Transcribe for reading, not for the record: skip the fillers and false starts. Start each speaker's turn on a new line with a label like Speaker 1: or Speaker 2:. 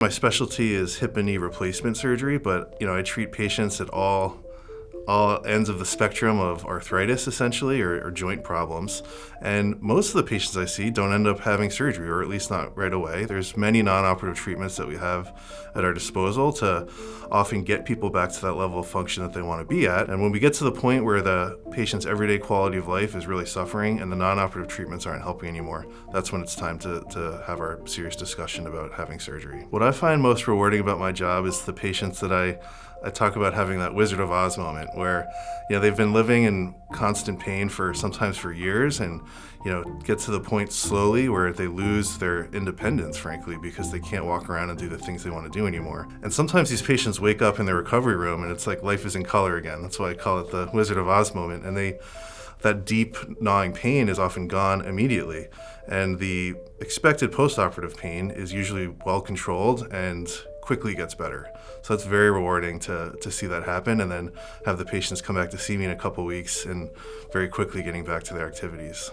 Speaker 1: My specialty is hip and knee replacement surgery, but I treat patients at all ends of the spectrum of arthritis, essentially, or joint problems. And most of the patients I see don't end up having surgery, or at least not right away. There's many non-operative treatments that we have at our disposal to often get people back to that level of function that they want to be at. And when we get to the point where the patient's everyday quality of life is really suffering and the non-operative treatments aren't helping anymore, that's when it's time to have our serious discussion about having surgery. What I find most rewarding about my job is the patients that I talk about having that Wizard of Oz moment where, they've been living in constant pain sometimes for years, and, get to the point slowly where they lose their independence, frankly, because they can't walk around and do the things they want to do anymore. And sometimes these patients wake up in their recovery room and it's like life is in color again. That's why I call it the Wizard of Oz moment. And that deep gnawing pain is often gone immediately. And the expected post-operative pain is usually well controlled and quickly gets better. So it's very rewarding to see that happen and then have the patients come back to see me in a couple weeks and very quickly getting back to their activities.